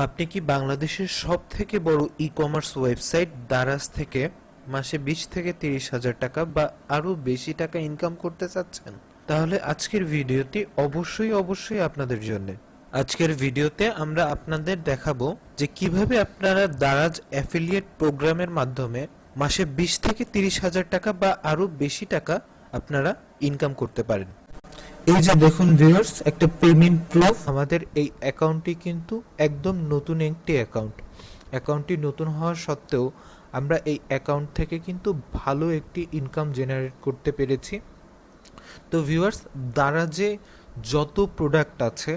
আপনি কি বাংলাদেশের সবথেকে বড় ই-কমার্স ওয়েবসাইট দারাজ থেকে মাসে 20 থেকে 30,000 টাকা বা আরো বেশি টাকা ইনকাম করতে চাচ্ছেন? তাহলে আজকের ভিডিওটি অবশ্যই আপনাদের জন্য। আজকের ভিডিওতে আমরা আপনাদের দেখাবো যে কিভাবে আপনারা দারাজ অ্যাফিলিয়েট প্রোগ্রামের মাধ্যমে মাসে 20 থেকে 30,000 টাকা বা আরো বেশি টাকা আপনারা ইনকাম করতে পারেন। এই যে দেখুন ভিউয়ার্স, একটা পেমেন্ট প্রুফ। আমাদের এই অ্যাকাউন্টটি কিন্তু একদম নতুন একটি অ্যাকাউন্টটি নতুন হওয়া সত্ত্বেও আমরা এই অ্যাকাউন্ট থেকে কিন্তু ভালো একটি ইনকাম জেনারেট করতে পেরেছি। তো ভিউয়ার্স, দারাজে যত প্রোডাক্ট আছে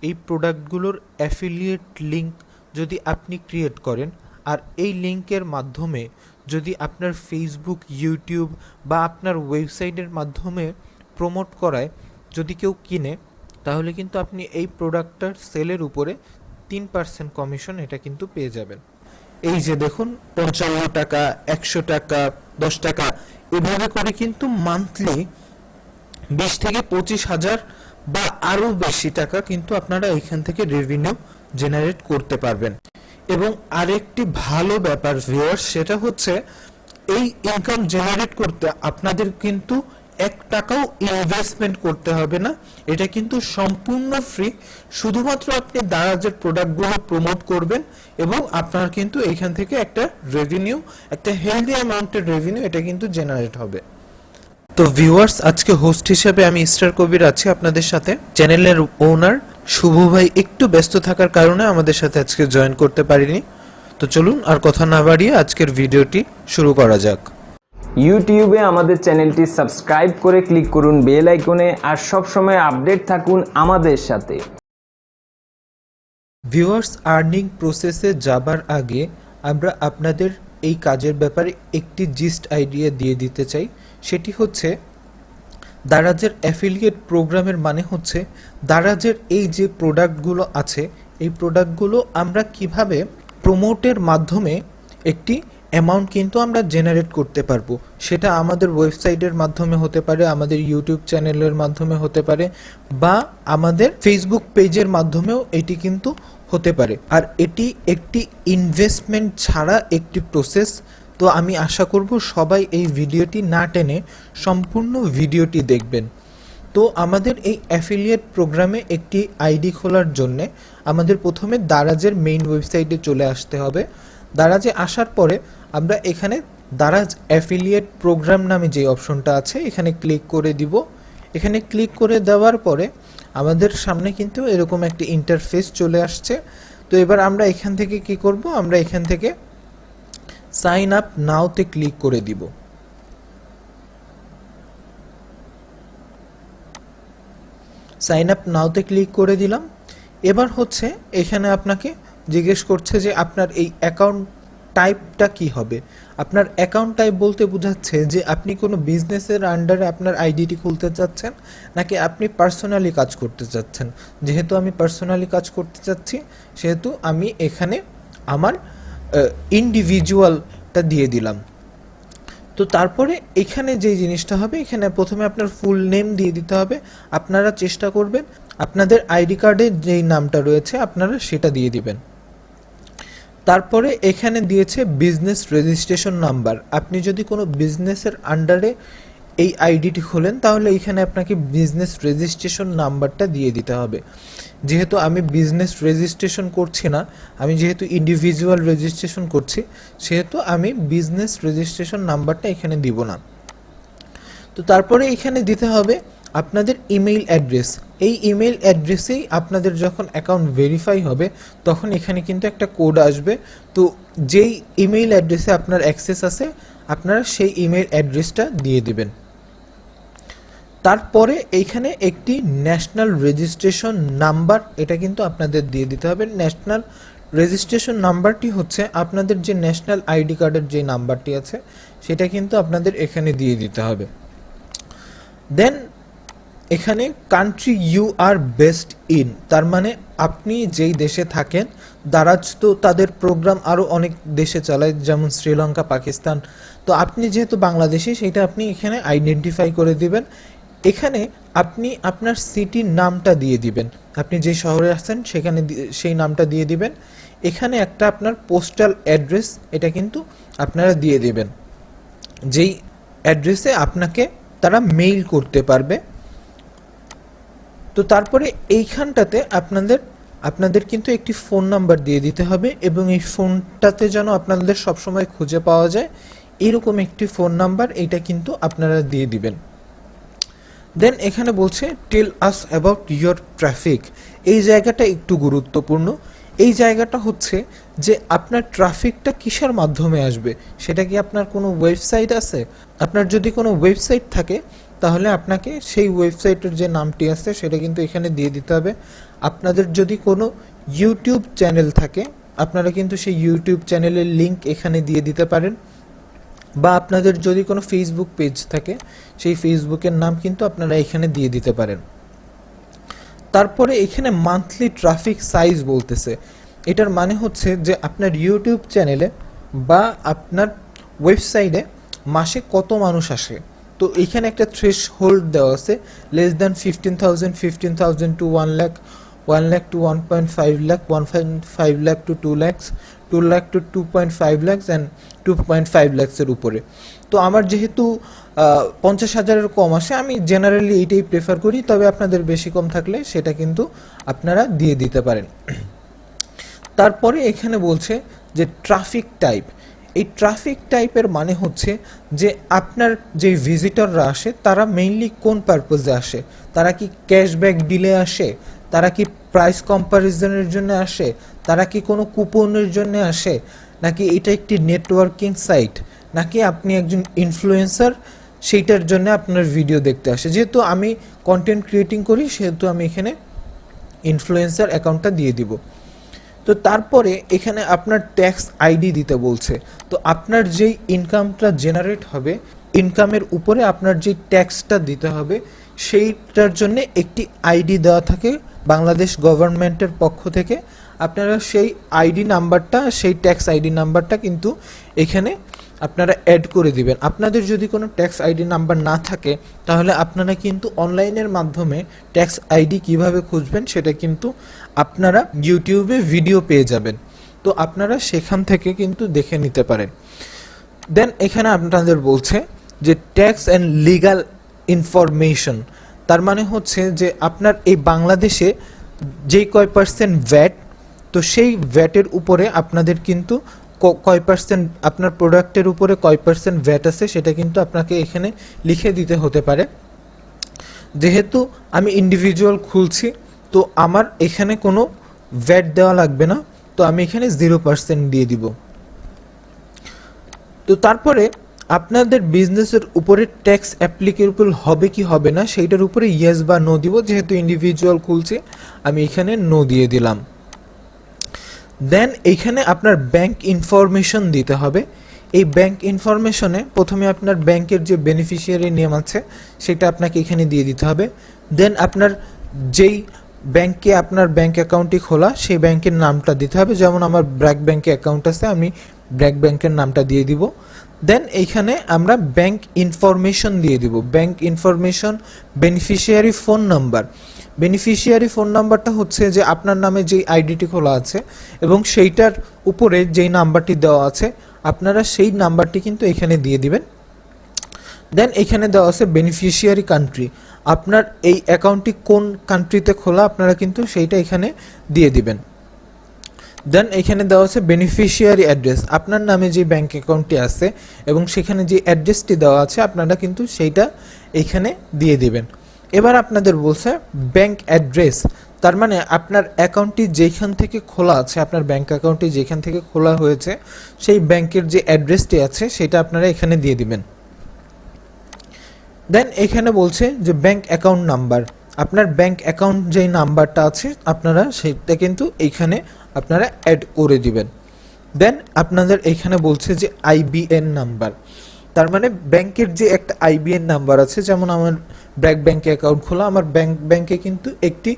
এই প্রোডাক্টগুলোর অ্যাফিলিয়েট লিঙ্ক যদি আপনি ক্রিয়েট করেন আর এই লিঙ্কের মাধ্যমে যদি আপনার ফেসবুক, ইউটিউব বা আপনার ওয়েবসাইটের মাধ্যমে প্রমোট করায় যদি কেউ কিনে, তাহলে কিন্তু আপনি এই প্রোডাক্টটার সেলের উপরে 3% কমিশন এটা কিন্তু পেয়ে যাবেন। এই যে দেখুন, 55 টাকা, 100 টাকা, 10 টাকা এভাবে করে কিন্তু মান্থলি 20 থেকে 25,000 বা আরও বেশি টাকা কিন্তু আপনারা এখান থেকে রেভিনিউ জেনারেট করতে পারবেন। এবং আরেকটি ভালো ব্যাপার ভিউয়ার্স, সেটা হচ্ছে এই ইনকাম জেনারেট করতে আপনাদের কিন্তু 1 টাকাও ইনভেস্টমেন্ট করতে হবে না। এটা কিন্তু সম্পূর্ণ ফ্রি। শুধুমাত্র আপনি দারাজের প্রোডাক্টগুলো প্রমোট করবেন এবং আপনার কিন্তু এখান থেকে একটা রেভিনিউ, একটা হেলদি অ্যামাউন্টের রেভিনিউ এটা কিন্তু জেনারেট হবে। তো ভিউয়ার্স, আজকে হোস্ট হিসেবে আমি ইস্টার কবির আছি আপনাদের সাথে। চ্যানেলের ওনার শুভ ভাই একটু ব্যস্ত থাকার কারণে আমাদের সাথে আজকে জয়েন করতে পারিনি। তো চলুন আর কথা না বাড়িয়ে আজকের ভিডিওটি শুরু করা যাক। ইউটিউবে আমাদের চ্যানেলটি সাবস্ক্রাইব করে ক্লিক করুন বেল আইকনে, আর সবসময় আপডেট থাকুন আমাদের সাথে। ভিউয়ার্স, আর্নিং প্রসেসে যাবার আগে আমরা আপনাদের এই কাজের ব্যাপারে একটি জিস্ট আইডিয়া দিয়ে দিতে চাই। সেটি হচ্ছে, দারাজের অ্যাফিলিয়েট প্রোগ্রামের মানে হচ্ছে দারাজের এই যে প্রোডাক্টগুলো আছে এই প্রোডাক্টগুলো আমরা কিভাবে প্রমোটের মাধ্যমে একটি অ্যামাউন্ট কিন্তু আমরা জেনারেট করতে পারবো। সেটা আমাদের ওয়েবসাইটের মাধ্যমে হতে পারে, আমাদের ইউটিউব চ্যানেলের মাধ্যমে হতে পারে, বা আমাদের ফেসবুক পেজের মাধ্যমেও এটি কিন্তু হতে পারে। আর এটি একটি ইনভেস্টমেন্ট ছাড়া একটি প্রসেস। তো আমি আশা করব সবাই এই ভিডিওটি না টেনে সম্পূর্ণ ভিডিওটি দেখবেন। তো আমাদের এই অ্যাফিলিয়েট প্রোগ্রামে একটি আইডি খোলার জন্যে আমাদের প্রথমে দারাজের মেইন ওয়েবসাইটে চলে আসতে হবে। দারাজে আসার পরে আমরা এখানে দারাজ অ্যাফিলিয়েট প্রোগ্রাম নামে যে অপশনটা আছে এখানে ক্লিক করে দিব। এখানে ক্লিক করে দেওয়ার পরে আমাদের সামনে কিন্তু এরকম একটি ইন্টারফেস চলে আসছে। তো এবার আমরা এখান থেকে কি করব, আমরা এখান থেকে সাইন আপ নাওতে ক্লিক করে দিব। সাইন আপ নাওতে ক্লিক করে দিলাম। এবার হচ্ছে এখানে আপনাকে জিজ্ঞেস করছে যে আপনার এই অ্যাকাউন্ট টাইপটা কি হবে। আপনার অ্যাকাউন্ট টাইপ বলতে বোঝাচ্ছে যে আপনি কোনো বিজনেসের আন্ডারে আপনার আইডিটি খুলতে চাচ্ছেন নাকি আপনি পার্সোনালি কাজ করতে চাচ্ছেন। যেহেতু আমি পার্সোনালি কাজ করতে চাচ্ছি সেহেতু আমি এখানে আমার ইন্ডিভিজুয়ালটা দিয়ে দিলাম। তো তারপরে এখানে যে জিনিসটা হবে, এখানে প্রথমে আপনার ফুল নেম দিয়ে দিতে হবে। আপনারা চেষ্টা করবেন আপনাদের আইডি কার্ডে যেই নামটা রয়েছে আপনারা সেটা দিয়ে দিবেন। তারপরে এখানে দিয়েছে বিজনেস রেজিস্ট্রেশন নাম্বার। আপনি যদি কোনো বিজনেসের আন্ডারে এই আইডিটি খোলেন তাহলে এখানে আপনাকে বিজনেস রেজিস্ট্রেশন নাম্বারটা দিয়ে দিতে হবে। যেহেতু আমি বিজনেস রেজিস্ট্রেশন করছি না, আমি যেহেতু ইন্ডিভিজুয়াল রেজিস্ট্রেশন করছি, সেহেতু আমি বিজনেস রেজিস্ট্রেশন নাম্বারটা এখানে দিব না। তো তারপরে এখানে দিতে হবে আপনাদের ইমেইল অ্যাড্রেস। এই ইমেইল অ্যাড্রেসেই আপনাদের যখন অ্যাকাউন্ট ভেরিফাই হবে তখন এখানে কিন্তু একটা কোড আসবে। তো যেই ইমেইল অ্যাড্রেসে আপনার অ্যাক্সেস আছে আপনারা সেই ইমেইল অ্যাড্রেসটা দিয়ে দিবেন। তারপরে এইখানে একটি ন্যাশনাল রেজিস্ট্রেশন নাম্বার এটা কিন্তু আপনাদের দিয়ে দিতে হবে। ন্যাশনাল রেজিস্ট্রেশন নাম্বারটি হচ্ছে আপনাদের যে ন্যাশনাল আইডি কার্ডের যে নাম্বারটি আছে সেটা কিন্তু আপনাদের এখানে দিয়ে দিতে হবে। দেন এখানে country you are best in, তার মানে আপনি যেই দেশে থাকেন। দারাজ তো তাদের প্রোগ্রাম আরও অনেক দেশে চালায়, যেমন শ্রীলঙ্কা, পাকিস্তান। তো আপনি যেহেতু বাংলাদেশি সেটা আপনি এখানে আইডেন্টিফাই করে দিবেন। এখানে আপনি আপনার সিটির নামটা দিয়ে দিবেন, আপনি যে শহরে আছেন সেখানে সেই নামটা দিয়ে দিবেন। এখানে একটা আপনার পোস্টাল অ্যাড্রেস, এটা কিন্তু আপনারা দিয়ে দিবেন, যেই অ্যাড্রেসে আপনাকে তারা মেইল করতে পারবে। তো তারপরে এইখানটাতে আপনাদের কিন্তু একটি ফোন নাম্বার দিয়ে দিতে হবে, এবং এই ফোনটাতে যেন আপনাদের সবসময় খুঁজে পাওয়া যায় এরকম একটি ফোন নাম্বার, এটা কিন্তু আপনারা দিয়ে দিবেন। দেন এখানে বলছে টেল আস অ্যাবাউট ইয়োর ট্রাফিক। এই জায়গাটা একটু গুরুত্বপূর্ণ। এই জায়গাটা হচ্ছে যে আপনার ট্রাফিকটা কিসের মাধ্যমে আসবে, সেটা কি আপনার কোনো ওয়েবসাইট আছে? আপনার যদি কোনো ওয়েবসাইট থাকে তাহলে আপনাকে সেই ওয়েবসাইটের যে নামটি আছে সেটা কিন্তু এখানে দিয়ে দিতে হবে। আপনাদের যদি কোনো ইউটিউব চ্যানেল থাকে আপনারা কিন্তু সেই ইউটিউব চ্যানেলের লিংক এখানে দিয়ে দিতে পারেন, বা আপনাদের যদি কোনো ফেসবুক পেজ থাকে সেই ফেসবুকের নাম কিন্তু আপনারা এখানে দিয়ে দিতে পারেন। তারপরে এখানে মান্থলি ট্রাফিক সাইজ বলতেছে, এটার মানে হচ্ছে যে আপনার ইউটিউব চ্যানেলে বা আপনার ওয়েবসাইটে মাসে কত মানুষ আসে। তো এখানে একটা থ্রেশ হোল্ড দেওয়া আছে, less than 15,000 to 1 lakh, 1 lakh to 1.5 lakh, 1.5 lakh to 2 lakhs, 2 lakh to 2.5 lakhs and 2.5 lakhsের উপরে। তো আমার যেহেতু 50,000-এর কম আসে, আমি জেনারেলি এইটাই প্রেফার করি, তবে আপনাদের বেশি কম থাকলে সেটা কিন্তু আপনারা দিয়ে দিতে পারেন। তারপরে এখানে বলছে যে ট্রাফিক টাইপ। এই ট্রাফিক টাইপের মানে হচ্ছে যে আপনার যে ভিজিটররা আসে তারা মেইনলি কোন পারপোজে আসে, তারা কি ক্যাশব্যাক ডিলে আসে, তারা কি প্রাইস কম্প্যারিজনের জন্য আসে, তারা কি কোনো কুপনের জন্য আসে, নাকি এটা একটি নেটওয়ার্কিং সাইট, নাকি আপনি একজন ইনফ্লুয়েন্সার সেইটার জন্য আপনার ভিডিও দেখতে আসে। যেহেতু আমি কন্টেন্ট ক্রিয়েটিং করি সেহেতু আমি এখানে ইনফ্লুয়েন্সার অ্যাকাউন্টটা দিয়ে দিব। তো তারপরে এখানে আপনার ট্যাক্স আইডি দিতে বলছে। তো আপনার যেই ইনকামটা জেনারেট হবে, ইনকামের উপরে আপনার যেই ট্যাক্সটা দিতে হবে সেইটার জন্য একটি আইডি দেওয়া থাকে বাংলাদেশ গভর্নমেন্টের পক্ষ থেকে। আপনারা সেই আইডি নাম্বারটা, সেই ট্যাক্স আইডি নাম্বারটা কিন্তু এখানে আপনারা অ্যাড করে দিবেন। আপনাদের যদি কোনো ট্যাক্স আইডি নাম্বার না থাকে তাহলে আপনারা কিন্তু অনলাইনের মাধ্যমে ট্যাক্স আইডি কিভাবে খুঁজবেন সেটা কিন্তু আপনারা ইউটিউবে ভিডিও পেয়ে যাবেন, তো আপনারা সেখান থেকে কিন্তু দেখে নিতে পারেন। দেন এখানে আপনাদের বলছে যে ট্যাক্স অ্যান্ড লিগ্যাল ইনফরমেশন, তার মানে হচ্ছে যে আপনার এই বাংলাদেশে যেই কয় পার্সেন্ট ভ্যাট, তো সেই ভ্যাটের উপরে আপনাদের কিন্তু কয় পার্সেন্ট আপনার প্রোডাক্টের উপরে কয় পার্সেন্ট ভ্যাট আছে সেটা কিন্তু আপনাকে এখানে লিখে দিতে হতে পারে। যেহেতু আমি ইন্ডিভিজুয়াল খুলছি তো আমার এখানে কোনো ভ্যাট দেওয়া লাগবে না, তো আমি এখানে 0% দিয়ে দিব। তো তারপরে আপনাদের বিজনেসের উপরে ট্যাক্স অ্যাপ্লিকেবল হবে কি হবে না সেইটার উপরে ইয়েস বা নো দিব। যেহেতু ইন্ডিভিজুয়াল খুলছে আমি এখানে নো দিয়ে দিলাম। দেন এইখানে আপনার ব্যাংক ইনফরমেশন দিতে হবে। এই ব্যাংক ইনফরমেশনে প্রথমে আপনার ব্যাংকের যে বেনিফিশিয়ারি নেম আছে সেটা আপনাকে এখানে দিয়ে দিতে হবে। দেন আপনার যেই ব্যাংকে আপনার ব্যাংক অ্যাকাউন্টটি খোলা সেই ব্যাংকের নামটা দিতে হবে। যেমন আমার ব্র্যাক ব্যাংকে অ্যাকাউন্ট আছে, আমি ব্র্যাক ব্যাংকের নামটা দিয়ে দিব। দেন এইখানে আমরা ব্যাংক ইনফরমেশন দিয়ে দিব। Bank information, beneficiary phone number. Beneficiary phone নাম্বারটা হচ্ছে যে আপনার নামে যেই আইডিটি খোলা আছে এবং সেইটার উপরে যেই নাম্বারটি দেওয়া আছে আপনারা সেই নাম্বারটি কিন্তু এখানে দিয়ে দিবেন। দেন এখানে দেওয়া আছে বেনিফিশিয়ারি কান্ট্রি, আপনার এই অ্যাকাউন্টটি কোন কান্ট্রিতে খোলা আপনারা কিন্তু সেইটা এখানে দিয়ে দিবেন। দেন এখানে দেওয়া আছে বেনিফিশিয়ারি অ্যাড্রেস, আপনার নামে যে ব্যাংক অ্যাকাউন্টটি আছে এবং সেখানে যে অ্যাড্রেসটি দেওয়া আছে আপনারা কিন্তু সেইটা এখানে দিয়ে দিবেন। এবার আপনাদের বলছে ব্যাংক অ্যাড্রেস, তার মানে আপনার অ্যাকাউন্টটি যেখান থেকে খোলা আছে, আপনার ব্যাংক অ্যাকাউন্টটি যেখান থেকে খোলা হয়েছে সেই ব্যাংকের যে অ্যাড্রেসটি আছে সেটা আপনারা এখানে দিয়ে দিবেন। দেন এখানে বলছে যে ব্যাংক অ্যাকাউন্ট নাম্বার, আপনার ব্যাংক অ্যাকাউন্ট যেই নাম্বারটা আছে আপনারা সেটা কিন্তু এইখানে আপনারা অ্যাড করে দিবেন। দেন আপনাদের এইখানে বলছে যে আইবিএন নাম্বার, তার মানে ব্যাংকের যে একটা আইবিএন নাম্বার আছে, যেমন আমার ব্র্যাক ব্যাংকে অ্যাকাউন্ট খোলা, আমার ব্যাংকে কিন্তু একটি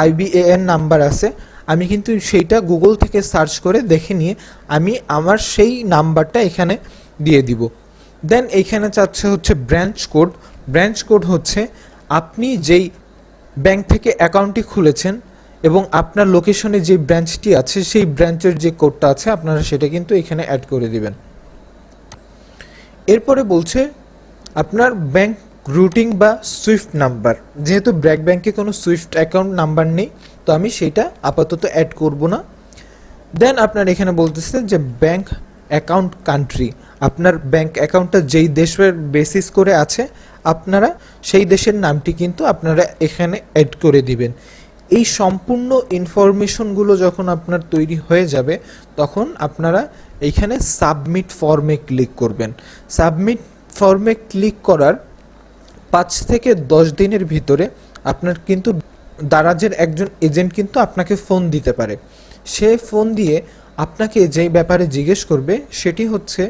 আইবিএন নাম্বার আছে, আমি কিন্তু সেইটা গুগল থেকে সার্চ করে দেখে নিয়ে আমি আমার সেই নাম্বারটা এখানে দিয়ে দিব। দেন এইখানে চাচ্ছে হচ্ছে ব্রাঞ্চ কোড। ব্রাঞ্চ কোড হচ্ছে আপনি যেই ব্যাংক থেকে অ্যাকাউন্টটি খুলেছেন এবং আপনার লোকেশনে যে ব্রাঞ্চটি আছে সেই ব্রাঞ্চের যে কোডটা আছে আপনারা সেটা কিন্তু এখানে অ্যাড করে দিবেন। এরপরে বলছে আপনার ব্যাংক রুটিং বা সুইফট নাম্বার, যেহেতু ব্র্যাক ব্যাংকে কোনো সুইফট অ্যাকাউন্ট নাম্বার নেই তো আমি সেটা আপাতত অ্যাড করব না। দেন আপনার এখানে বলতেছে যে ব্যাংক অ্যাকাউন্ট কান্ট্রি, আপনার ব্যাংক অ্যাকাউন্টটা যেই দেশের বেসিস করে আছে আপনারা সেই দেশের নামটি কিন্তু আপনারা এখানে অ্যাড করে দিবেন। এই সম্পূর্ণ ইনফরমেশনগুলো যখন আপনার তৈরি হয়ে যাবে তখন আপনারা এইখানে সাবমিট ফর্মে ক্লিক করবেন। সাবমিট ফর্মে ক্লিক করার 5 থেকে 10 দিনের ভিতরে আপনার কিন্তু দারাজের একজন এজেন্ট কিন্তু আপনাকে ফোন দিতে পারে। সে ফোন দিয়ে আপনাকে যেই ব্যাপারে জিজ্ঞেস করবে সেটি হচ্ছে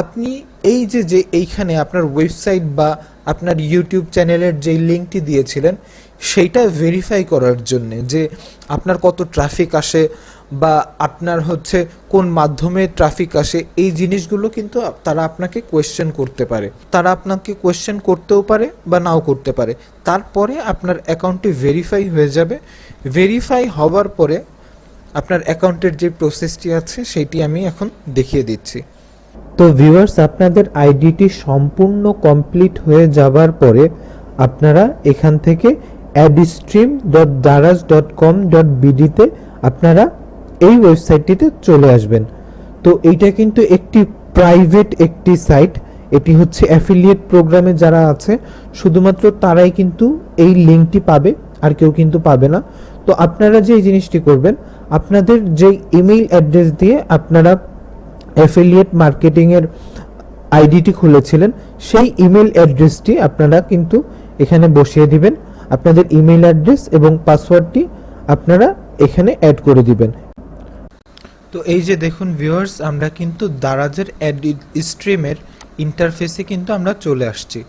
আপনি এই যে এইখানে আপনার ওয়েবসাইট বা আপনার ইউটিউব চ্যানেলের যেই লিঙ্কটি দিয়েছিলেন সেইটা ভেরিফাই করার জন্যে যে আপনার কত ট্রাফিক আসে বা আপনার হচ্ছে কোন মাধ্যমে ট্রাফিক আসে, এই জিনিসগুলো কিন্তু তারা আপনাকে কোয়েশ্চেন করতে পারে। তারা আপনাকে কোয়েশ্চেন করতেও পারে বা নাও করতে পারে। তারপরে আপনার অ্যাকাউন্টটি ভেরিফাই হয়ে যাবে। ভেরিফাই হওয়ার পরে আপনার অ্যাকাউন্টের যে প্রসেসটি আছে সেটি আমি এখন দেখিয়ে দিচ্ছি। তো ভিউয়ার্স, আপনাদের আইডিটি সম্পূর্ণ কমপ্লিট হয়ে যাবার পরে আপনারা এখান থেকে adstream.daraz.com.bd তে আপনারা এই ওয়েবসাইটটিতে চলে আসবেন। তো এইটা কিন্তু একটি প্রাইভেট একটি সাইট, এটি হচ্ছে অ্যাফিলিয়েট প্রোগ্রামে যারা আছে শুধুমাত্র তারাই কিন্তু এই লিঙ্কটি পাবে, আর কেউ কিন্তু পাবে না। তো আপনারা যে জিনিসটি করবেন, আপনাদের যেই ইমেইল অ্যাড্রেস দিয়ে আপনারা অ্যাফিলিয়েট মার্কেটিংয়ের আইডিটি খুলেছিলেন সেই ইমেল অ্যাড্রেসটি আপনারা কিন্তু এখানে বসিয়ে দিবেন। আপনাদের ইমেল অ্যাড্রেস এবং পাসওয়ার্ডটি আপনারা এখানে অ্যাড করে দিবেন। তো এই যে দেখুন ভিউয়ার্স, আমরা কিন্তু দারাজের স্ট্রিমের ইন্টারফেসে কিন্তু আমরা চলে আসছি।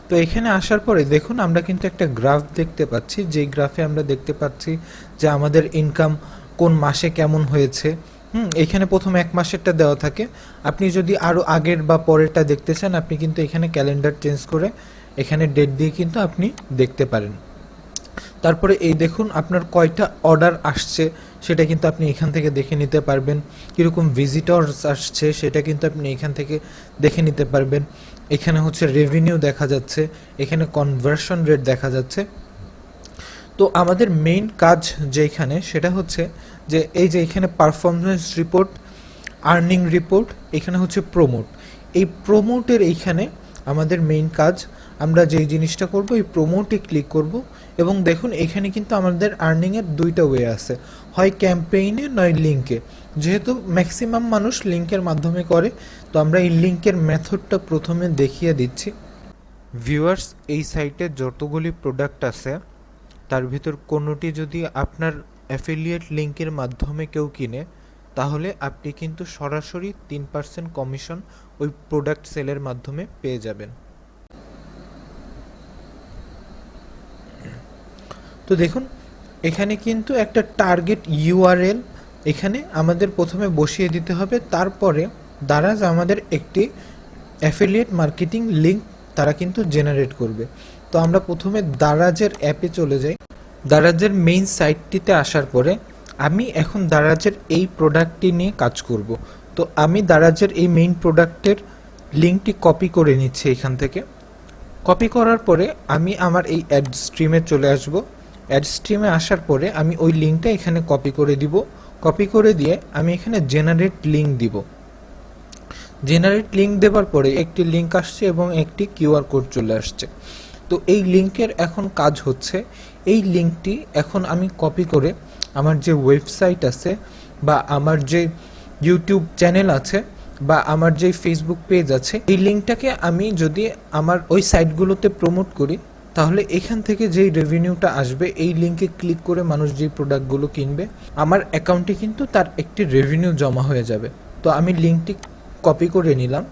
তো এখানে আসার পরে দেখুন আমরা কিন্তু একটা গ্রাফ দেখতে পাচ্ছি, যেই গ্রাফে আমরা দেখতে পাচ্ছি যে আমাদের ইনকাম কোন মাসে কেমন হয়েছে। এখানে প্রথম 1 মাসেরটা দেওয়া থাকে। আপনি যদি আরও আগের বা পরেরটা দেখতে চান আপনি কিন্তু এখানে ক্যালেন্ডার চেঞ্জ করে এখানে ডেট দিয়ে কিন্তু আপনি দেখতে পারেন। তারপরে এই দেখুন আপনার কয়টা অর্ডার আসছে সেটা কিন্তু আপনি এখান থেকে দেখে নিতে পারবেন। কীরকম ভিজিটরস আসছে সেটা কিন্তু আপনি এখান থেকে দেখে নিতে পারবেন। এখানে হচ্ছে রেভিনিউ দেখা যাচ্ছে, এখানে কনভার্সন রেট দেখা যাচ্ছে। তো আমাদের মেইন কাজ যেখানে সেটা হচ্ছে যে এই যে এখানে পারফরমেন্স রিপোর্ট, আর্নিং রিপোর্ট, এখানে হচ্ছে প্রমোট। এই প্রমোটের এইখানে আমাদের মেইন কাজ, আমরা যেই জিনিসটা করব এই প্রমোটে ক্লিক করব এবং দেখুন এখানে কিন্তু আমাদের আর্নিংয়ের 2টা ওয়ে আছে, হয় ক্যাম্পেইনে নয় লিঙ্কে। যেহেতু ম্যাক্সিমাম মানুষ লিঙ্কের মাধ্যমে করে তো আমরা এই লিঙ্কের মেথডটা প্রথমে দেখিয়ে দিচ্ছি। ভিউয়ার্স, এই সাইটে যতগুলি প্রোডাক্ট আছে তার ভিতর কোনোটি যদি আপনার অ্যাফিলিয়েট লিঙ্কের মাধ্যমে কেউ কিনে তাহলে আপনি কিন্তু সরাসরি 3% কমিশন ওই প্রোডাক্ট সেলের মাধ্যমে পেয়ে যাবেন। তো দেখুন এখানে কিন্তু একটা টার্গেট ইউআরএল এখানে আমাদের প্রথমে বসিয়ে দিতে হবে। তারপরে দারাজ আমাদের একটি অ্যাফিলিয়েট মার্কেটিং লিঙ্ক তারা কিন্তু জেনারেট করবে। তো আমরা প্রথমে দারাজের অ্যাপে চলে যাই। দারাজের মেইন সাইটটিতে আসার পরে আমি এখন দারাজের এই প্রোডাক্টটি নিয়ে কাজ করব। তো আমি দারাজের এই মেইন প্রোডাক্টের লিঙ্কটি কপি করে নিচ্ছি এখান থেকে। কপি করার পরে আমি আমার এই অ্যাড স্ট্রিমে চলে আসব। অ্যাড স্ট্রিমে আসার পরে আমি ওই লিঙ্কটা এখানে কপি করে দিব। কপি করে দিয়ে আমি এখানে জেনারেট লিঙ্ক দিব। জেনারেট লিঙ্ক দেওয়ার পরে একটি লিঙ্ক আসছে এবং একটি কিউআর কোড চলে আসছে। তো এই লিঙ্কের এখন কাজ হচ্ছে, এই লিঙ্কটি এখন আমি কপি করে আমার যে ওয়েবসাইট আছে বা আমার যে ইউটিউব চ্যানেল আছে বা আমার যে ফেসবুক পেজ আছে এই লিঙ্কটাকে আমি যদি আমার ওই সাইটগুলোতে প্রমোট করি তাহলে এখান থেকে যেই রেভিনিউটা আসবে এই লিঙ্কে ক্লিক করে মানুষ যেই প্রোডাক্টগুলো কিনবে আমার অ্যাকাউন্টে কিন্তু তার একটি রেভিনিউ জমা হয়ে যাবে। তো আমি লিঙ্কটি কপি করে নিলাম।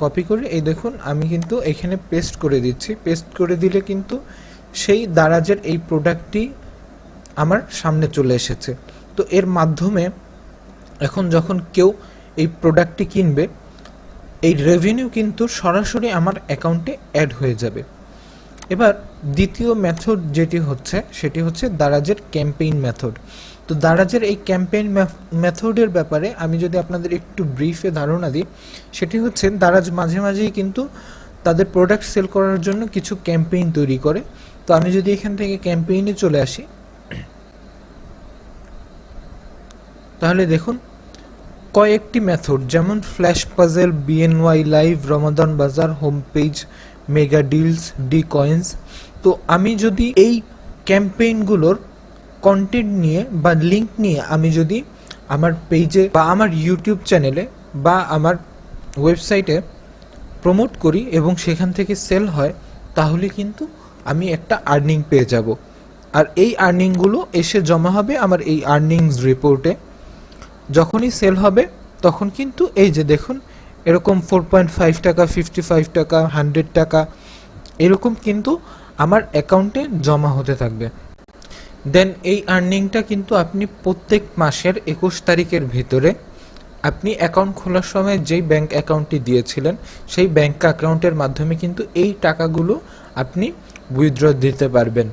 কপি করে এই দেখুন আমি কিন্তু এখানে পেস্ট করে দিচ্ছি। পেস্ট করে দিলে কিন্তু সেই দারাজের এই প্রোডাক্টটি আমার সামনে চলে এসেছে। তো এর মাধ্যমে এখন যখন কেউ এই প্রোডাক্টটি কিনবে এই রেভিনিউ কিন্তু সরাসরি আমার অ্যাকাউন্টে অ্যাড হয়ে যাবে। এবার দ্বিতীয় মেথড যেটি হচ্ছে সেটি হচ্ছে দারাজের ক্যাম্পেইন মেথড। তো দারাজের এই ক্যাম্পেইন মেথডের ব্যাপারে আমি যদি আপনাদের একটু ব্রিফে ধারণা দিই, সেটি হচ্ছে দারাজ মাঝে মাঝেই কিন্তু তাদের প্রোডাক্ট সেল করার জন্য কিছু ক্যাম্পেইন তৈরি করে। তো আমি যদি এখান থেকে ক্যাম্পেইনে চলে আসি, তাহলে দেখুন কয়েকটি মেথড, যেমন ফ্ল্যাশ পাজেল, বিএনওয়াই লাইভ, রমাদান বাজার, home page, mega deals, D coins. তো আমি যদি এই ক্যাম্পেইনগুলোর কন্টেন্ট নিয়ে বা লিঙ্ক নিয়ে আমি যদি আমার পেজে বা আমার ইউটিউব চ্যানেলে বা আমার ওয়েবসাইটে প্রমোট করি এবং সেখান থেকে সেল হয়, তাহলে কিন্তু আমি একটা আর্নিং পেয়ে যাব। আর এই আর্নিংগুলো এসে জমা হবে আমার এই আর্নিংস রিপোর্টে। যখনই সেল হবে তখন কিন্তু এই যে দেখুন এরকম 4.5 টাকা, 55 টাকা, 100 টাকা এরকম কিন্তু আমার অ্যাকাউন্টে জমা হতে থাকবে। দেন এই আর্নিংটা কিন্তু আপনি প্রত্যেক মাসের 21 তারিখের ভিতরে আপনি অ্যাকাউন্ট খোলার সময় যেই ব্যাংক অ্যাকাউন্টটি দিয়েছিলেন সেই ব্যাংক অ্যাকাউন্টের মাধ্যমে কিন্তু এই টাকাগুলো আপনি উইথড্র দিতে পারবেন।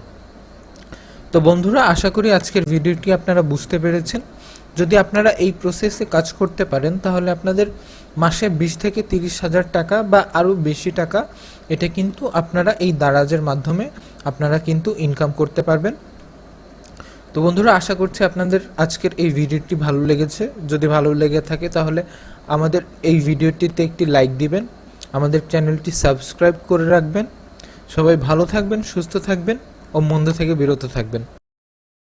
তো বন্ধুরা, আশা করি আজকের ভিডিওটি আপনারা বুঝতে পেরেছেন। যদি আপনারা এই প্রসেসে কাজ করতে পারেন তাহলে আপনাদের মাসে 20 থেকে 30,000 টাকা বা আরও বেশি টাকা এটা কিন্তু আপনারা এই দারাজের মাধ্যমে আপনারা কিন্তু ইনকাম করতে পারবেন। তো বন্ধুরা, আশা করছি আপনাদের আজকের এই ভিডিওটি ভালো লেগেছে। যদি ভালো লেগে থাকে তাহলে আমাদের এই ভিডিওটিতে একটি লাইক দিবেন, আমাদের চ্যানেলটি সাবস্ক্রাইব করে রাখবেন। সবাই ভালো থাকবেন, সুস্থ থাকবেন ও মন্দ থেকে বিরত থাকবেন।